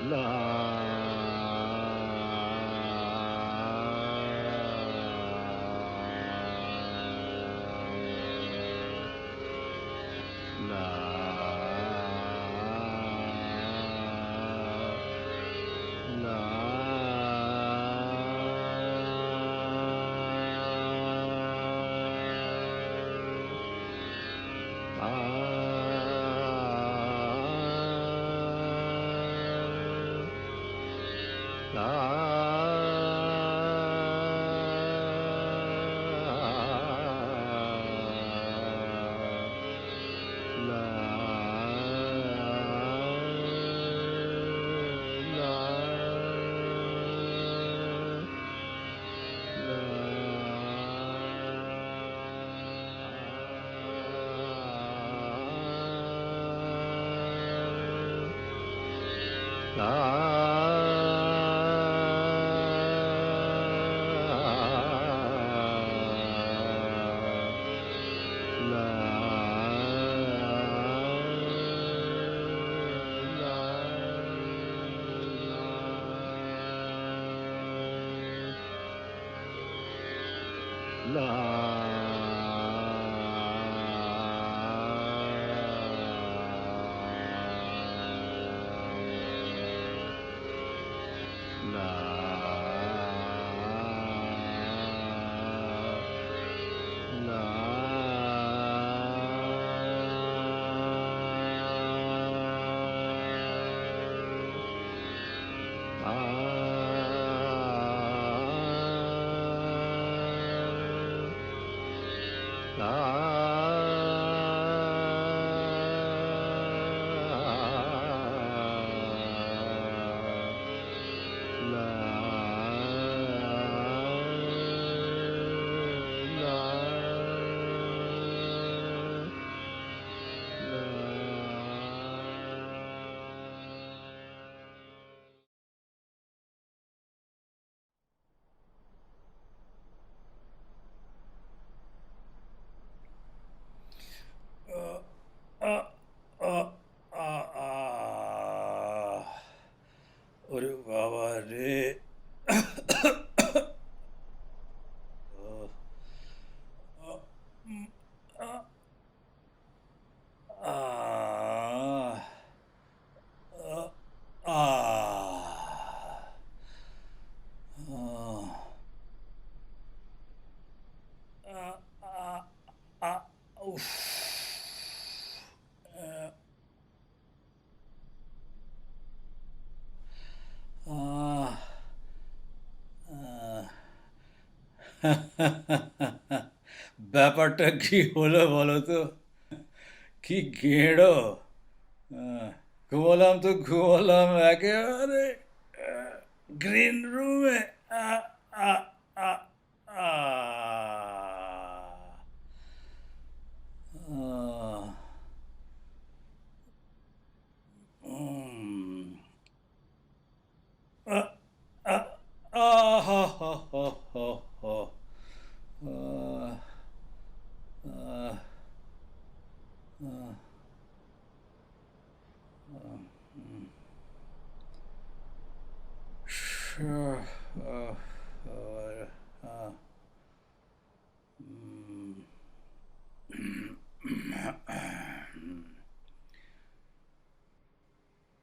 La la ওরে বাবা রে। ব্যাপারটা কি হলো বলো তো? কি গেঁড়ো। ঘুমোলাম তো ঘুমোলাম একেবারে গ্রিন রুমে।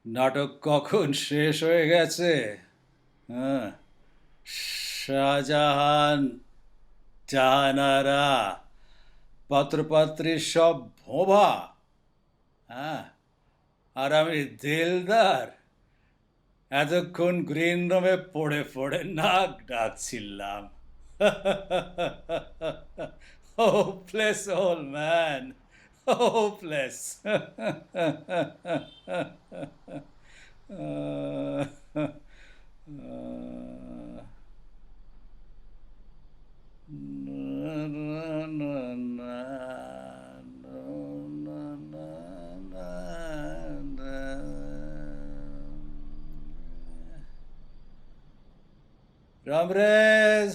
নাটক কখন শেষ হয়ে গেছে? হ্যাঁ, শাহজাহান, জাহানারা, পাত্রপাত্রীর সব ভোভা। হ্যাঁ, আর আমি দিলদার এতক্ষণ গ্রিন রুমে পড়ে পড়ে নাক ডাকছিলাম। Hopeless old man, hopeless. রামরেজ,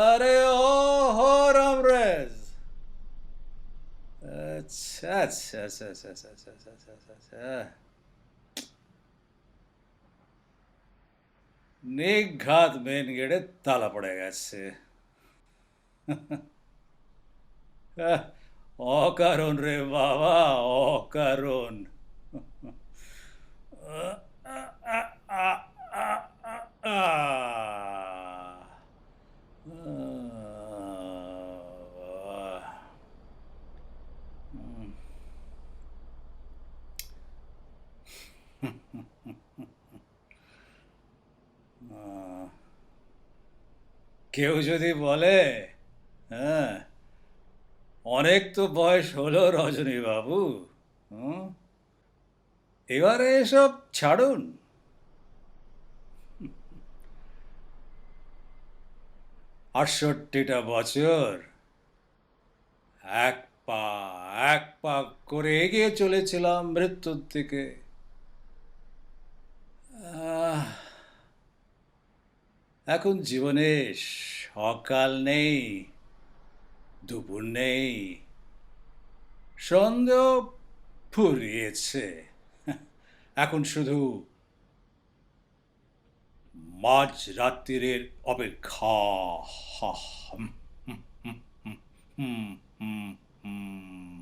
আরে ও হো রামরেজ। আচ্ছা আচ্ছা আচ্ছা আচ্ছা আচ্ছা আচ্ছা আচ্ছা আচ্ছা আচ্ছা আচ্ছা। নিঘাত মেন গেটে তালা পড়ে গেছে। আহ, অকারণ রে বাবা, অকারণ। আহ, আহ, আহ, আহ, আহ, আহ। কেউ যদি বলে, হ্যাঁ, অনেক তো বয়স হলো রজনী বাবু, হুম, এবারে এসব ছাড়ুন। 68টা বছর এক পা এক পা করে এগিয়ে চলেছিলাম মৃত্যুর দিকে। আহ, এখন জীবনে সকাল নেই, দুপুর নেই, সন্দেহ ফুরিয়েছে। এখন শুধু মাঝ রাত্রিরের অপেক্ষা। হা, হুম, হুম, হুম, হুম।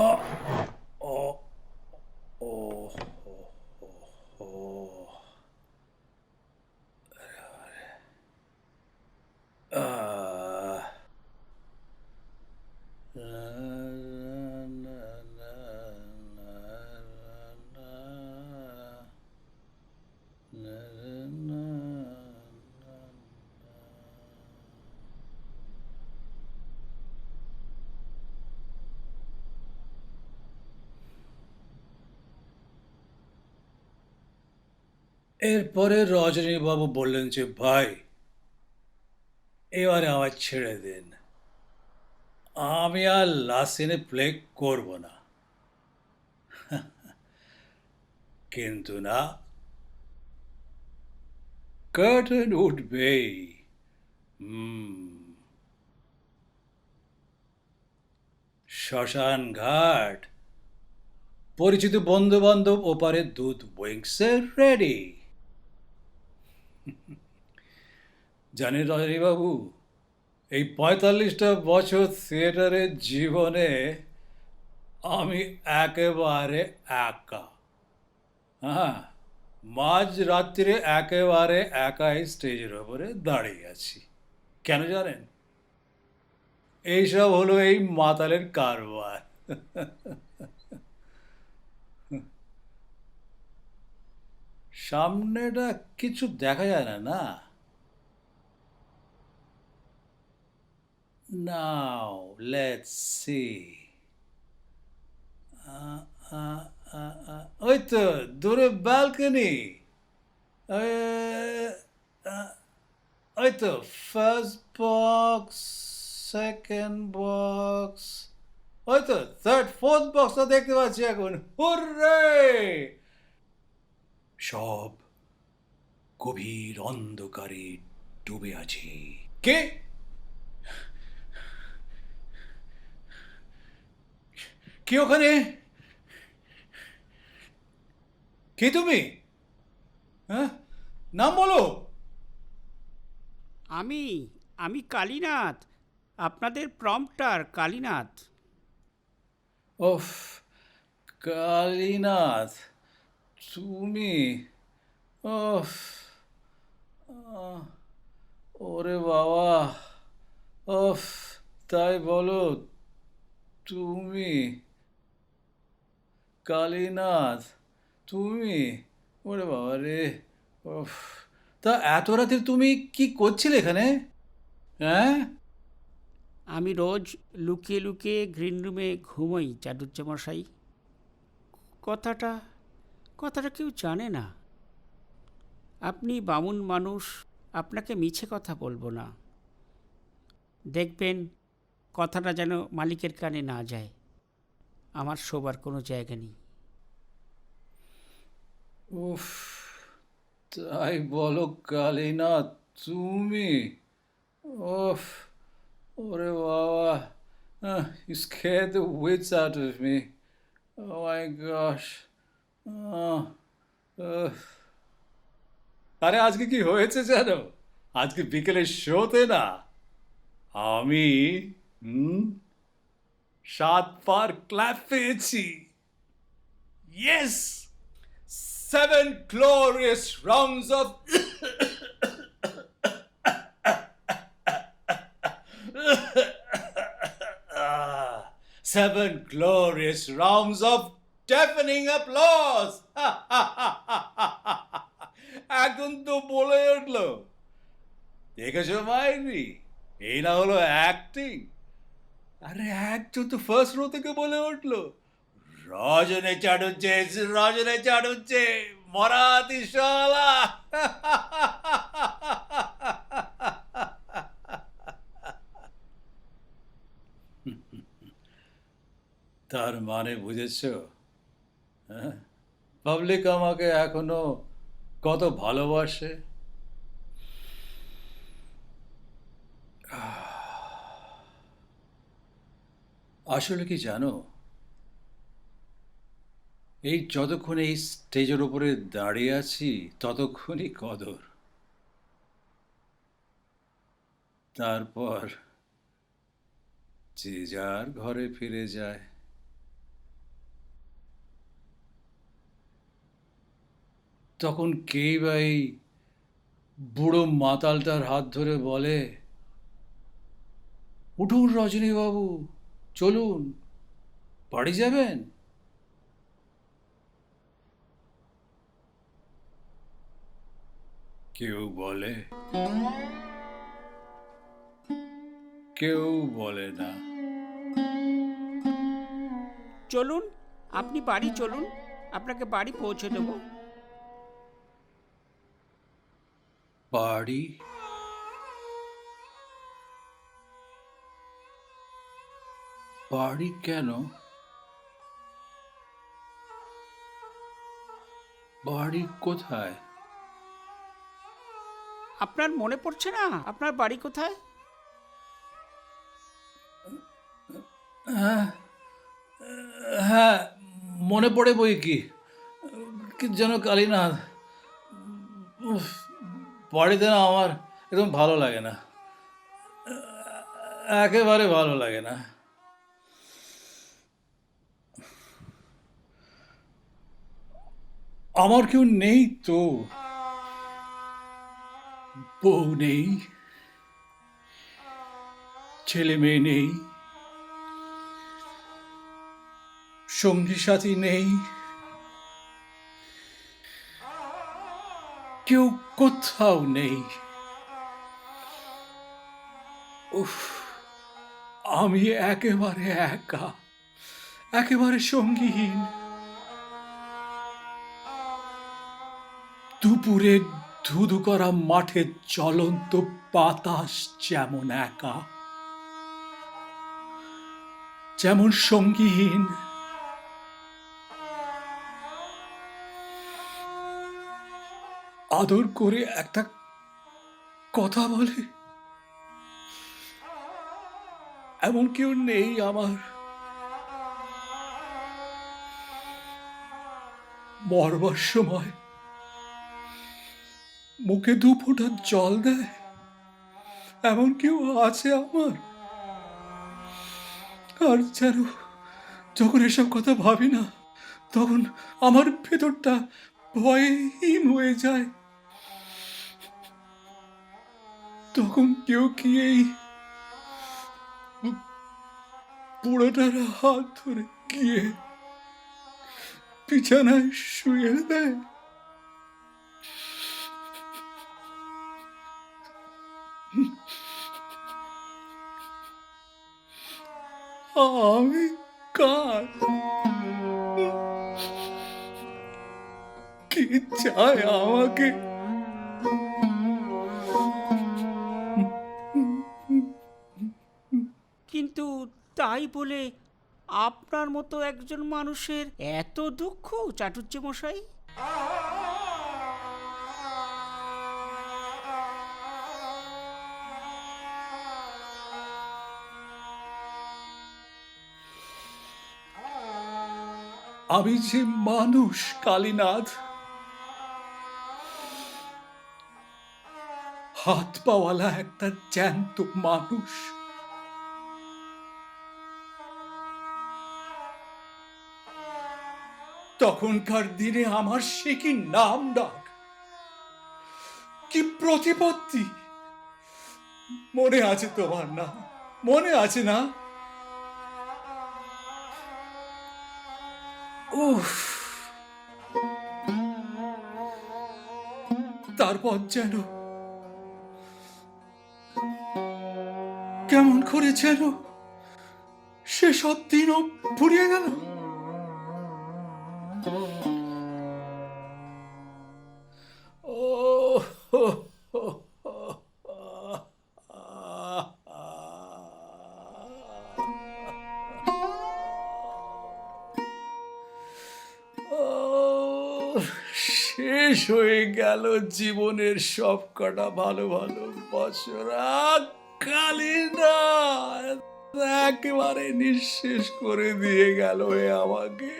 ও ও ও আহ, এরপরে রজনীবাবু বললেন যে, ভাই, এবারে আমায় ছেড়ে দিন, আমি আর লাসিনে প্লে করব না। কিন্তু না, কার্টেন উঠবেই। হুম, শ্মশান ঘাট, পরিচিত বন্ধু বান্ধব ওপারে দুধ উইংসে রেডি। জানেন রজনীবাবু, এই 45টা বছর থিয়েটারের জীবনে আমি একেবারে একা। হ্যাঁ, মাঝ রাত্রিরে একেবারে একাই স্টেজের ওপরে দাঁড়িয়ে আছি। কেন জানেন? এইসব হলো এই মাতালের কারবার। সামনেটা কিছু দেখা যায় না, না? Now, let's see. ওই তো দূরে ব্যালকনি, ওই তো ফার্স্ট বক্স, সেকেন্ড বক্স, ওই তো থার্ড ফোর্থ বক্সটা দেখতে পাচ্ছি এখন। হুররে! সব গভীর অন্ধকারে ডুবে আছে। কে? কে ওখানে? কে তুমি? হ্যাঁ, নাম বলো। আমি আমি কালীনাথ, আপনাদের প্রম্পটার কালীনাথ। ওফ, কালীনাথ, তুমি? ওফ, আহ, ওরে বাবা, ওফ, তাই বলো, তুমি? কালীনাথ, তুমি? ওরে বাবা রে, ওফ। তা এত রাতে তুমি কি করছিলে এখানে? হ্যাঁ? আমি রোজ লুকিয়ে লুকিয়ে গ্রিন রুমে ঘুমোই চাটুজ্জেমশাই। কথাটা কথাটা কেউ জানে না। আপনি বামুন মানুষ, আপনাকে মিছে কথা বলবো না। দেখবেন কথাটা যেন মালিকের কানে না যায়। আমার শোবার কোনো জায়গা নেই। উফ, তাই বলো কালীনাথ, তুমি? উফ, ওরে বাবা, you scared the wits out of me. Oh my gosh. আহ, উফ। আরে আজকে কি হয়েছে জানো? আজকে বিকেলের শোতে না আমি হুম 7 বার ক্ল্যাপ পেয়েছি। Yes, 7 glorious rounds of 7 glorious rounds of deafening applause. এখন তো বলে উঠলো, দেখেছো মাইরি, এই না হলো অ্যাক্টিং? আরে একজন তো ফার্স্ট রো থেকে বলে উঠলো, রজনে চাটুচ্ছে, রজনে চাটুচ্ছে, মরাতি শালা। তার মানে বুঝেছো? হ্যাঁ, পাবলিক আমাকে এখনো কত ভালোবাসে। আসলে কি জানো, এই যতক্ষণ এই স্টেজের উপরে দাঁড়িয়ে আছি ততক্ষণই কদর। তারপর যে যার ঘরে ফিরে যায়। তখন কেই বা এই বুড়ো মাতালটার হাত ধরে বলে, উঠুন রজনীবাবু, চলুন, বাড়ি যাবেন? কেউ বলে, কেউ বলে না। চলুন, আপনি বাড়ি চলুন, আপনাকে বাড়ি পৌঁছে দেবো। বাড়ি? বাড়ি কেন? বাড়ি কোথায়? আপনার মনে পড়ছে না আপনার বাড়ি কোথায়? হ্যাঁ, হ্যাঁ, মনে পড়ে বই কি, কি যেন কালীনাথ। উফ, বাড়িতে না আমার একদম ভালো লাগে না, একেবারে ভালো লাগে না। আমার কেউ নেই তো, বউ নেই, ছেলে মেয়ে নেই, সঙ্গী সাথী নেই, কেউ কোথাও নেই। উফ, আমি একেবারে একা, একেবারে সঙ্গীহীন। দুপুরে ধুধু করা মাঠে চলন্ত বাতাস যেমন একা, যেমন সঙ্গীহীন, আদর করে একটা কথা বলে এমন কেউ নেই আমার। মরবার সময় মুখে 2 ফোঁটা জল দেয় এমন কেউ আছে আমার? আর যেন যখন এসব কথা ভাবি না, তখন আমার ভেতরটা ভয়হীন হয়ে যায়। তখন কেউ কি এই বুড়োটার হাত ধরে গিয়ে বিছানায় শুয়ে দেয়? আমি কার? কে চায় আমাকে? কিন্তু তাই বলে আপনার মতো একজন মানুষের এত দুঃখ চাটুজ্জে মশাই? আমি যে মানুষ কালীনাথ, হাত পাওয়ালা একটা জ্যান্ত মানুষ। তখনকার দিনে আমার সে কি নাম ডাক, কি প্রতিপত্তি! মনে আছে তোমার না? মনে আছে না? উফ! তারপর যেন কেমন করে যেন সেসব দিনও ফুরিয়ে গেল। শেষ হয়ে গেল জীবনের সব কটা ভালো ভালো বছর। কালীনাথ একেবারে নিঃশেষ করে দিয়ে গেল এ আমাকে।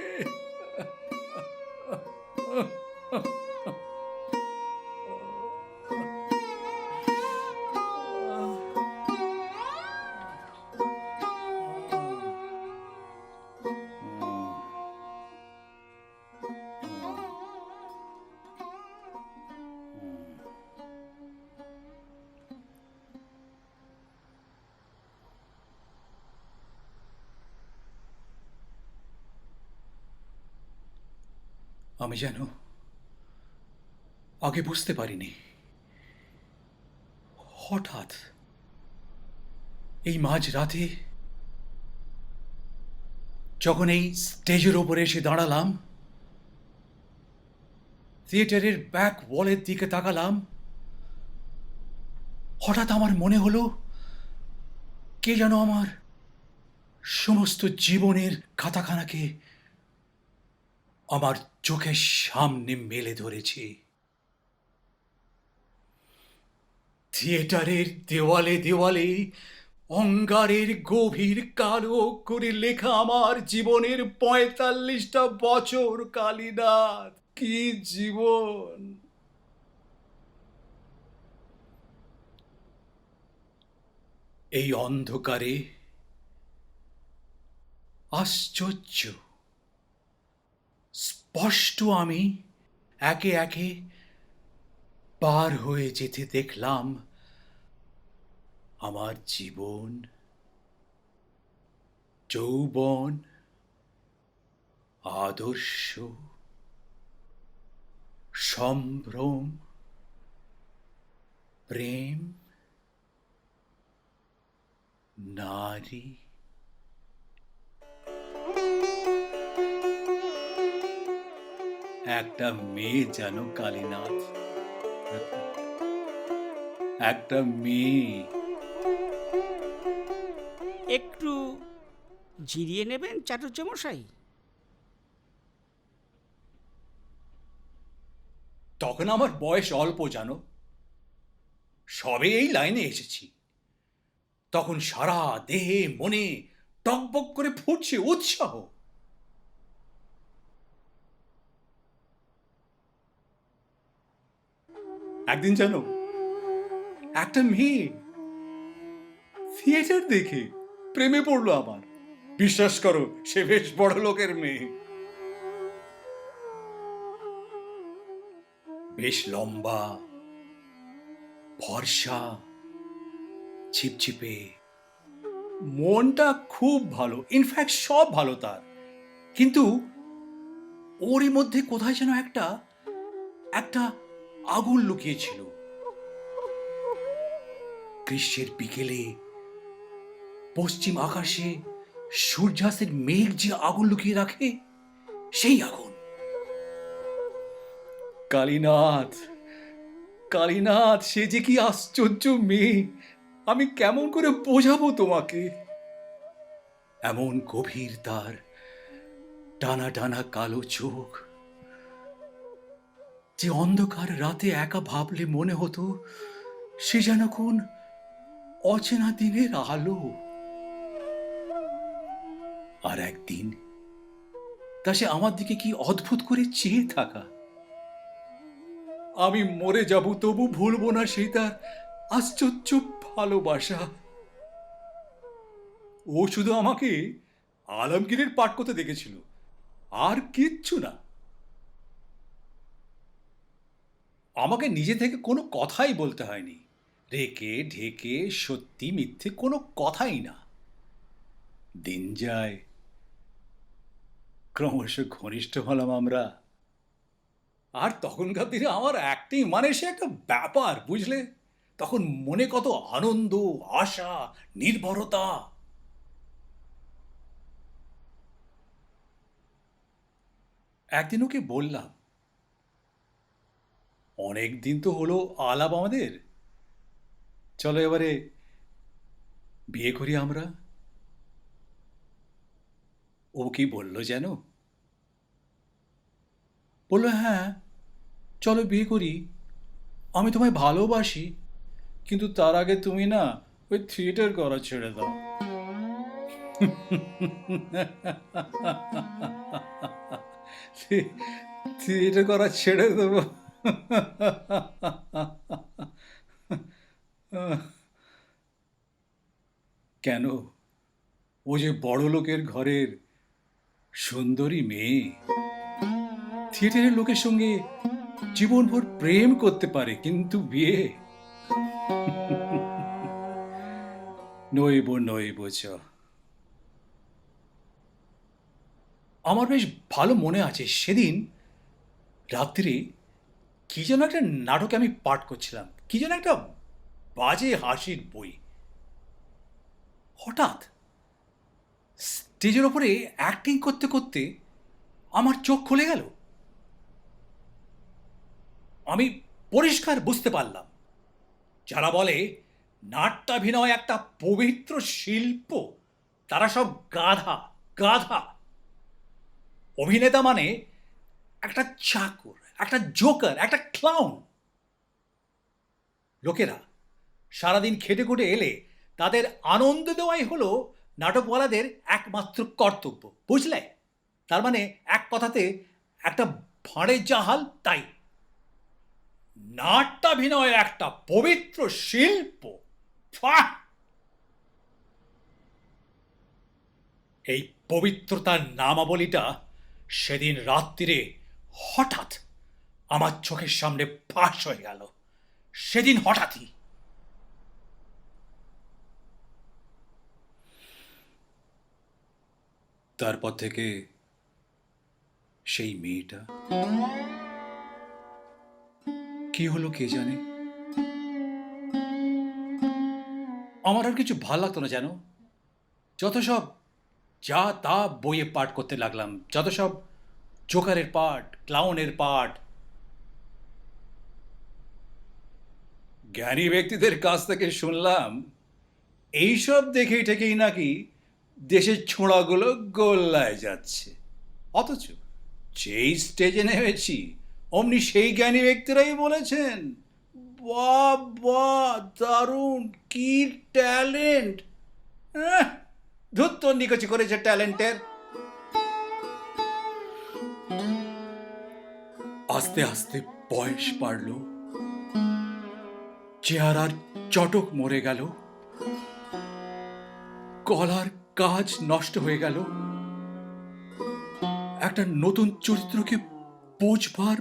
আমি যেন আগে বুঝতে পারিনি, হঠাৎ এই মাঝ রাতে যখন এই স্টেজের ওপরে এসে দাঁড়ালাম, থিয়েটারের ব্যাক ওয়ালের দিকে তাকালাম, হঠাৎ আমার মনে হলো কে যেন আমার সমস্ত জীবনের খাতাখানাকে আমার চোখের সামনে মেলে ধরেছে। থিয়েটারের দেওয়ালে দেওয়ালে অঙ্গারের গভীর কালো করে লেখা আমার জীবনের ৪৫টা বছর। কালীনাথ, কি জীবন! এই অন্ধকারে আশ্চর্য স্পষ্ট আমি একে একে পার হয়ে যেতে দেখলাম আমার জীবন, যৌবন, আদর্শ, সম্ভ্রম, প্রেম, নারী। একটা মেয়ে যেন কালীনাথ, একটা মেয়ে। একটু জিরিয়ে নেবেন চাটুজ্যমশাই? তখন আমার বয়স অল্প জানো, সবে এই লাইনে এসেছি। তখন সারা দেহে মনে টকবক করে ফুটছে উৎসাহ। একদিন জানো, একটা মেয়ে থিয়েটার দেখে প্রেমে পড়লো আমার। বিশ্বাস করো, সে বেশ বড় লোকের মেয়ে, বেশ লম্বা, ফর্সা, ছিপছিপে, মনটা খুব ভালো, ইনফ্যাক্ট সব ভালো তার। কিন্তু ওরই মধ্যে কোথায় যেন একটা একটা আগুন লুকিয়েছিল। গ্রীষ্মের বিকেলে পশ্চিম আকাশে সূর্যাস্তের মেঘ যে আগুন লুকিয়ে রাখে, সেই আগুন। কালীনাথ, কালীনাথ, সে যে কি আশ্চর্য মেয়ে! আমি কেমন করে বোঝাবো তোমাকে? এমন গভীর তার টানা টানা কালো চোখ যে অন্ধকার রাতে একা ভাবলে মনে হতো সে যেন কোন অচেনা দিনের আলো। আর একদিন তা সে আমার দিকে কি অদ্ভুত করে চেয়ে থাকা। আমি মরে যাব তবু ভুলবো না সেই তার আশ্চর্য ভালোবাসা। ও শুধু আমাকে আলমগীরের পাঠ করতে দেখেছিল, আর কিচ্ছু না। আমাকে নিজে থেকে কোনো কথাই বলতে হয়নি, রেখে ঢেকে সত্যি মিথ্যে কোনো কথাই না। দিন যায়, ক্রমশ ঘনিষ্ঠ হলাম আমরা। আর তখনকার দিনে আমার অ্যাক্টিং মানে সে একটা ব্যাপার, বুঝলে? তখন মনে কত আনন্দ, আশা, নির্ভরতা। একদিন ওকে বললাম, অনেক দিন তো হলো আলাপ আমাদের, চলো এবারে বিয়ে করি আমরা। ও কি বলল যেন? বলল, হ্যাঁ চলো বিয়ে করি, আমি তোমায় ভালোবাসি, কিন্তু তার আগে তুমি না ওই থিয়েটার করা ছেড়ে দাও। থিয়েটার করা ছেড়ে দেবো? কেন? ও যে বড় লোকের ঘরের সুন্দরী মেয়ে, থিয়েটারের লোকের সঙ্গে জীবনভর প্রেম করতে পারে, কিন্তু বিয়ে নইব নইব চ। আমার বেশ ভালো মনে আছে, সেদিন রাত্রি কি যেন একটা নাটকে আমি পাঠ করছিলাম, কি যেন একটা বাজে হাসির বই। হঠাৎ স্টেজের ওপরে অ্যাক্টিং করতে করতে আমার চোখ খুলে গেল। আমি পরিষ্কার বুঝতে পারলাম, যারা বলে নাট্যাভিনয় একটা পবিত্র শিল্প, তারা সব গাধা গাধা। অভিনেতা মানে একটা চাকর, একটা জোকার, একটা ক্লাউন। লোকেরা সারাদিন খেটে খুটে এলে তাদের আনন্দ দেওয়াই হলো নাটকওয়ালাদের একমাত্র কর্তব্য, বুঝলে? তার মানে এক কথাতে একটা ভাঁড়ের জাহাল তাই। নাট্যাভিনয় একটা পবিত্র শিল্প। ফাহ! এই পবিত্রতার নামাবলীটা সেদিন রাত্রিরে হঠাৎ আমার চোখের সামনে ফাঁস হয়ে গেল। সেদিন হঠাৎই। তারপর থেকে সেই মেয়েটা কি হলো কে জানে, আমার আর কিছু ভাল লাগতো না যেন। যত সব যা তা বইয়ে পাঠ করতে লাগলাম, যত সব জোকারের পাঠ, ক্লাউনের পাঠ। জ্ঞানী ব্যক্তিদের কাছ থেকে শুনলাম, এইসব দেখেই ঠেকেই নাকি দেশের ছোঁড়াগুলো গোল্লায় যাচ্ছে। অথচ যেই স্টেজে নেমেছি অমনি সেই জ্ঞানী ব্যক্তিরাই বলেছেন, বাহ বাহ, দারুণ, কি ট্যালেন্ট! ধুত্তর নিকচি করেছে ট্যালেন্টের। আস্তে আস্তে বয়স বাড়ল, চেহারার চটক মরে গেল, গলার কাজ নষ্ট হয়ে গেল, একটা নতুন চরিত্রকে বোঝবার,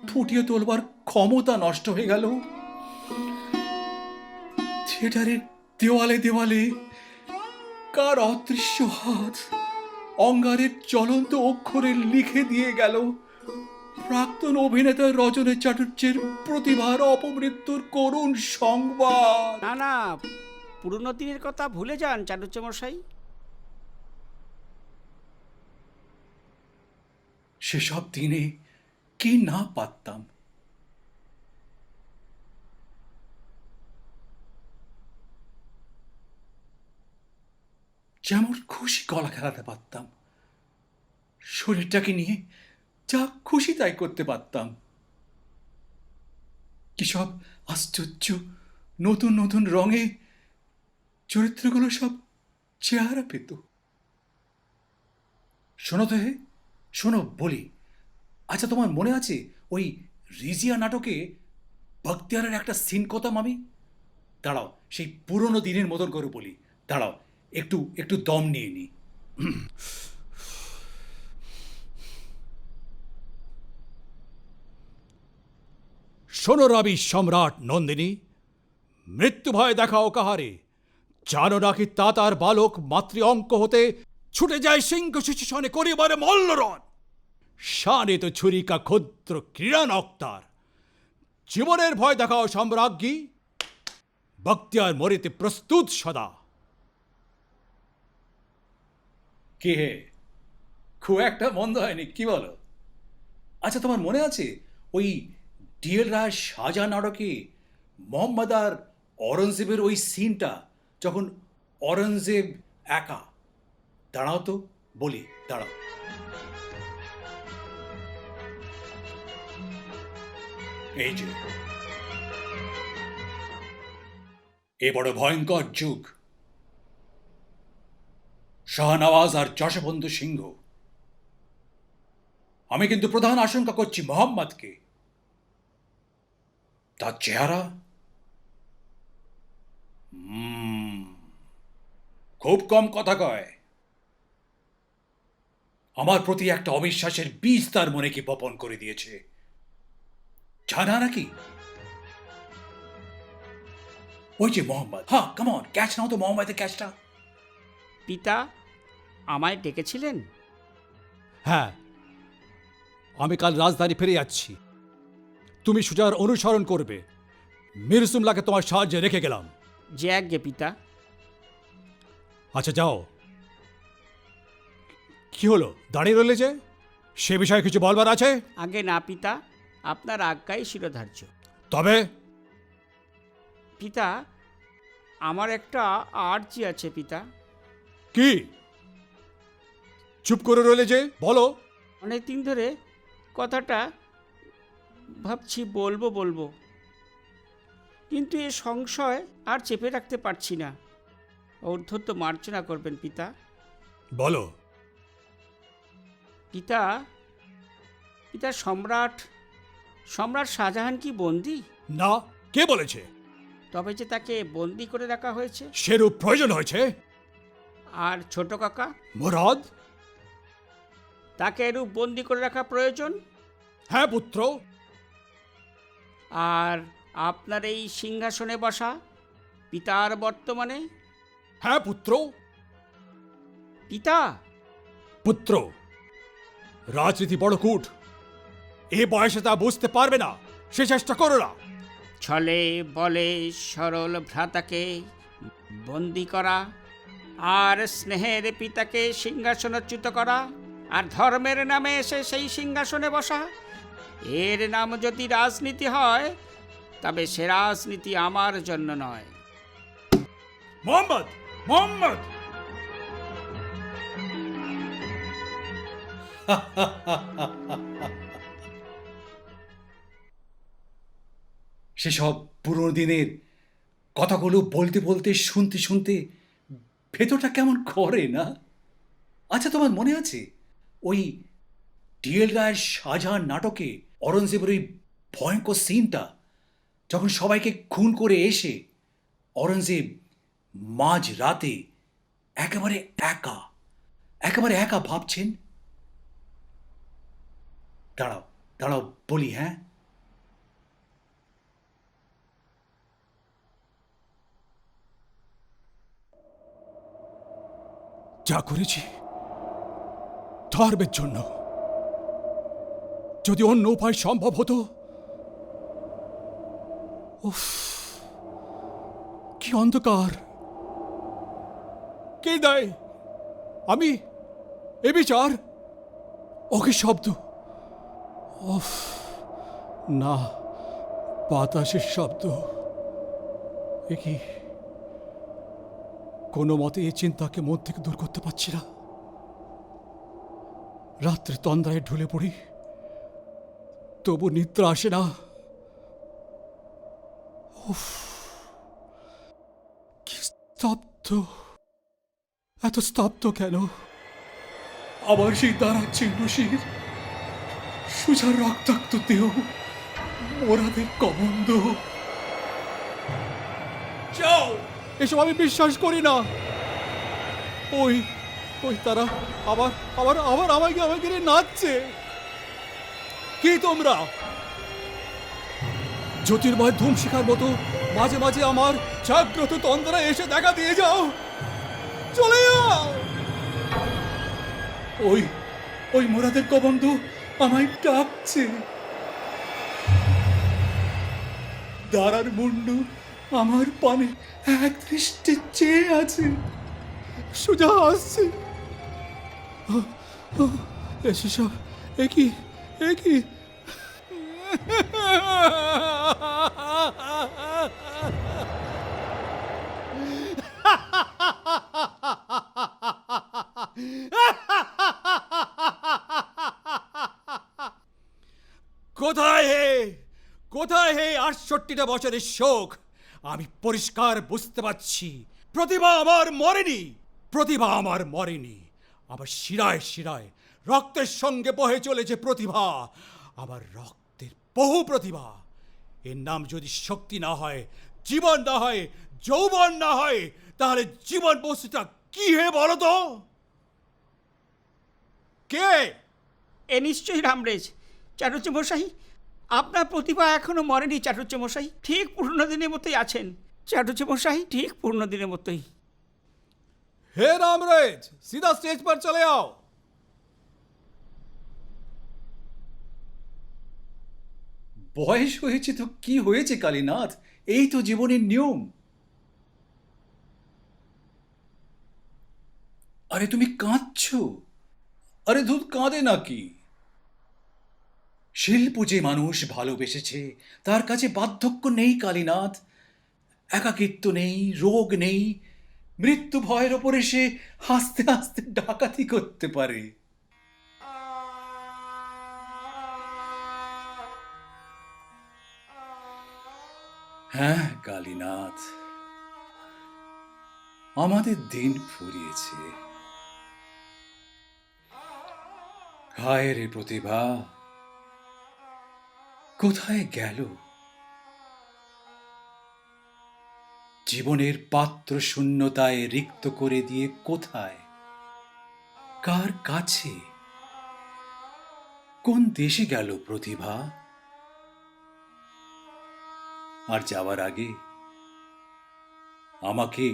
ফুটিয়ে তোলবার ক্ষমতা নষ্ট হয়ে গেল। থিয়েটারের দেওয়ালে দেওয়ালে কার অদৃশ্য হাত অঙ্গারের জ্বলন্ত অক্ষরে লিখে দিয়ে গেল প্রাক্তন অভিনেতা রজনী চাটুর্যের প্রতিভার অপমৃত্যুর করুণ সংবাদ। না না, পুরনো দিনের কথা ভুলে যান চাটুজ্যমশাই। সেসব দিনে কি না পারতাম। যেমন খুশি গলা খেলাতে পারতাম, শরীরটাকে নিয়ে যা খুশি তাই করতে পারতাম। কি সব আশ্চর্য নতুন নতুন রঙে চরিত্রগুলো সব চেহারা পেত। শোনো তো হে, শোনো বলি, আচ্ছা তোমার মনে আছে ওই রিজিয়া নাটকে বখতিয়ারের একটা সিন করতাম আমি? দাঁড়াও, সেই পুরনো দিনের মতন করে বলি। দাঁড়াও, একটু একটু দম নিয়ে নি। শোনো রবি সম্রাট নন্দিনী, মৃত্যু ভয় দেখাও কাহারে, জানো নাকি তাতার বালক মাতৃ অঙ্ক হতে ছুটে যায় সিংহ শিশু শনে করিবারে মল্লরণ। শানে তো ছুরিকা ক্ষুদ্র ক্রীড়া নক্তার, জীবনের ভয় দেখাও সম্রাজ্ঞী, বখতিয়ার মরিতে প্রস্তুত সদা। কে হে, খুব একটা মন্দ হয়নি, কি বলো? আচ্ছা তোমার মনে আছে ওই ডিএল রায় সাজা নাটকে মোহাম্মদ আর অরঙ্গজেবের ওই সিনটা, যখন অরঙ্গজেব একা? দাঁড়াও তো বলি, দাঁড়াও। এই যে, এ বড় ভয়ঙ্কর যুগ, শাহনওয়াজ আর যশবন্ত সিংহ। আমি কিন্তু প্রধান আশঙ্কা করছি মোহাম্মদকে। তার চেহারা খুব কম কথা কয়। আমার প্রতি একটা অবিশ্বাসের বীজ তার মনে কি বপন করে দিয়েছে, জানা নাকি? ওই যে মোহাম্মদ, হ্যাঁ কামন, ক্যাচ নাও তো মোহাম্মদের ক্যাচটা। পিতা, আমায় ডেকেছিলেন? হ্যাঁ, আমি কাল রাজধানী ফিরে যাচ্ছি। তুমি সুজার অনুসরণ করবে। মিরসুমলাকে তোমার সাহায্যে রেখে গেলাম। যে আজ্ঞে পিতা। আচ্ছা যাও। কি হলো, দাঁড়িয়ে রইলে যে? সে বিষয়ে কিছু বলবার আছে? আগে না পিতা, আপনার আজ্ঞাই শিরোধার্য। তবে পিতা, আমার একটা আর্জি আছে পিতা। কি? চুপ করে রইলে যে, বলো। অনেক দিন ধরে কথাটা ভাবছি বলবো, কিন্তু এ সংশয় আর চেপে রাখতে পারছি না। ঔদ্ধত্য মার্জনা করবেন পিতা। বলো। পিতা, পিতা, সম্রাট শাহজাহান কি বন্দী? না, কে বলেছে? তবে যে তাকে বন্দী করে রাখা হয়েছে। সেরূপ প্রয়োজন হয়েছে? আর ছোট কাকা, মুরাদ? তাকে এরূপ বন্দী করে রাখা প্রয়োজন। হ্যাঁ পুত্র। আর আপনার এই সিংহাসনে বসা পিতার বর্তমানে। হ্যাঁ পুত্র। পিতা, পুত্র, রাজনীতি বড় কূট, এ বয়সে তা বুঝতে পারবে না, সে চেষ্টা করো না। ছলে বলে সরল ভ্রাতাকে বন্দী করা, আর স্নেহের পিতাকে সিংহাসনচ্যুত করা, আর ধর্মের নামে এসে সেই সিংহাসনে বসা, এর নাম যদি রাজনীতি হয়, তবে সে রাজনীতি আমার জন্য নয়। মোহাম্মদ, মোহাম্মদ! সেসব পুরনো দিনের কথাগুলো বলতে বলতে শুনতে শুনতে ভেতরটা কেমন করে না? আচ্ছা তোমার মনে আছে ওই ডিএল রায়ের শাহজাহান নাটকে অরঙ্গজেবের ওই ভয়ঙ্কর সিনটা, যখন সবাইকে খুন করে এসে অরঙ্গজেব মাঝ রাতে একেবারে একা ভাবছেন? দাঁড়াও দাঁড়াও বলি, হ্যাঁ। যা করেছি ধর্মের জন্য। যদি অন্য উপায় সম্ভব হতো। উফ, কি অন্ধকার! কে দেয়? আমি? এ বিচার? ওকে শব্দ? উফ, না, বাতাসের শব্দ। এ কি? কোনো মতে এই চিন্তাকে মন থেকে দূর করতে পারছি না। রাত্রে তন্দ্রায় ঢুলে পড়ি, তবু নিদ্রা আসে না। উফ, কি স্তব্ধ! এত স্তব্ধ কেন? আবার সেই দাঁড়াচ্ছে নসির, সুজার রক্তাক্ত দেহ, মোরাদের কবন্ধ। যাও, এসব আমি বিশ্বাস করি না। ওই ওই তারা আবার আবার আবার আমাকে আমাকে নিয়ে নাচছে। কি তোমরা জ্যোতির্ময় ধূমশিখার মতো মাঝে মাঝে আমার জাগ্রত তন্দ্রা এসে দেখা দিয়ে যাও, চলে যাও। ওই ওই মোরাদের কবন্ধ আমায় ডাকছে। দাঁড়ার মুন্ডু আমার পানে এক দৃষ্টে চেয়ে আছে। সুজা আসছে। এসে সব একই একই কোথায় হে, কোথায় হে ৬৮টা বছরের শোক? আমি পরিষ্কার বুঝতে পারছি, প্রতিভা আমার মরেনি, প্রতিভা আমার মরেনি। আমার শিরায় শিরায় রক্তের সঙ্গে বহে চলেছে প্রতিভা, আমার রক্তের বহু প্রতিভা। এর নাম যদি শক্তি না হয়, জীবন না হয়, যৌবন না হয়, তাহলে জীবন বস্তুটা কি হে বলো তো? কে? এ নিশ্চয়ই রামরেজ। চাটুর্য মশাই, আপনার প্রতিভা এখনো মরেনি চাটুর্য মশাই, ঠিক পুরনো দিনের মতোই আছেন। চাটুর্য মশাই, ঠিক পুরনো দিনের মতোই। हे रामरेज, सीधा स्टेज पर चले आओ। বয়স হয়েছে তো কি হয়েছে কালীনাথ, এই তো জীবনের নিয়ম। আরে তুমি কাঁদছো? আরে ধুত, কাঁদে নাকি? শিল্প যে মানুষ ভালোবেসেছে তার কাছে বার্ধক্য নেই কালীনাথ, একাকিত্ব নেই, রোগ নেই, মৃত্যু ভয়ের ওপরে সে হাসতে হাসতে ডাকাতি করতে পারে। হ্যাঁ কালীনাথ, আমাদের দিন ফুরিয়েছে। হায় রে প্রতিভা, কোথায় গেল? জীবনের পাত্র শূন্যতায় রিক্ত করে দিয়ে কোথায়, কার কাছে, কোন দেশে গেল প্রতিভা? আর যাওয়ার আগে আমাকে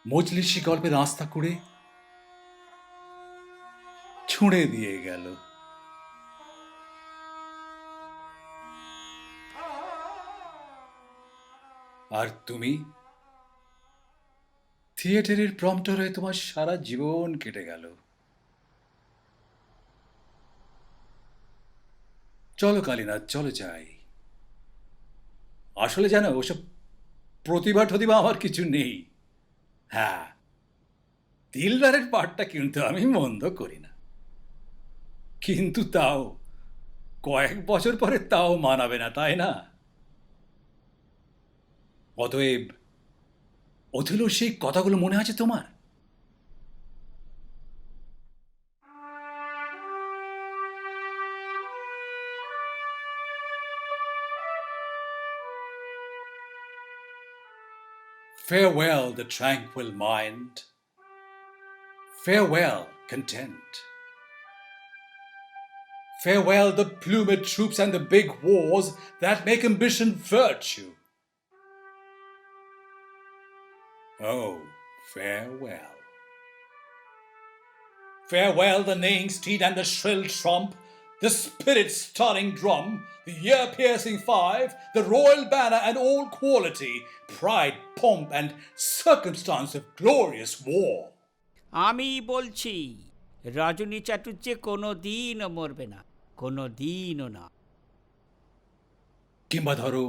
মজলিসি গল্পের রাস্তা করে ছুঁড়ে দিয়ে গেল। আর তুমি থিয়েটারের প্রম্পটার হয়ে তোমার সারা জীবন কেটে গেল। চলো কালীনাথ, চলো যাই। আসলে জানো, ওসব প্রতিভা টতিভা আমার কিছু নেই। হ্যাঁ, দিলদারের পার্টটা কিন্তু আমি মন্দ করি না, কিন্তু তাও কয়েক বছর পরে তাও মানাবে না, তাই না? অতএব অথেলোর সেই কথাগুলো মনে আছে তোমার? Farewell the tranquil mind, farewell content, farewell the plumed troops and the big wars that make ambition virtue. Oh, farewell. Farewell the neighing steed and the shrill trump, the spirit-stirring drum, the ear-piercing fife, the royal banner and all quality, pride, pomp, and circumstance of glorious war. আমি বলছি, রজনী চাটুর্যে কোনো দিনও মরবে না, কোনো দিনও না। কিংবা ধরো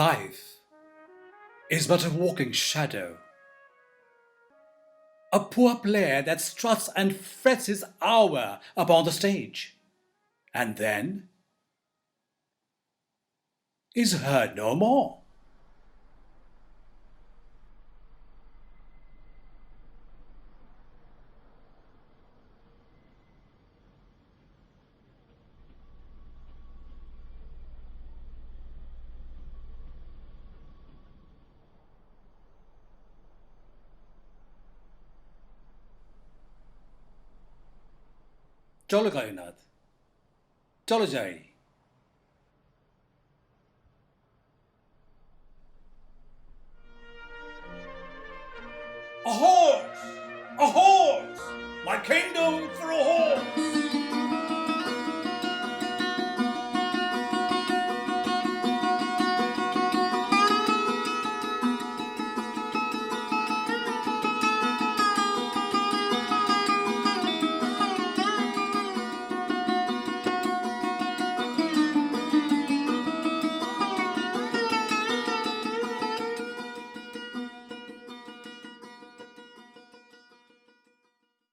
life is but a walking shadow, a poor player that struts and frets his hour upon the stage, and then is heard no more. চলো কালীনাথ, চলো যাই। A horse! A horse! My kingdom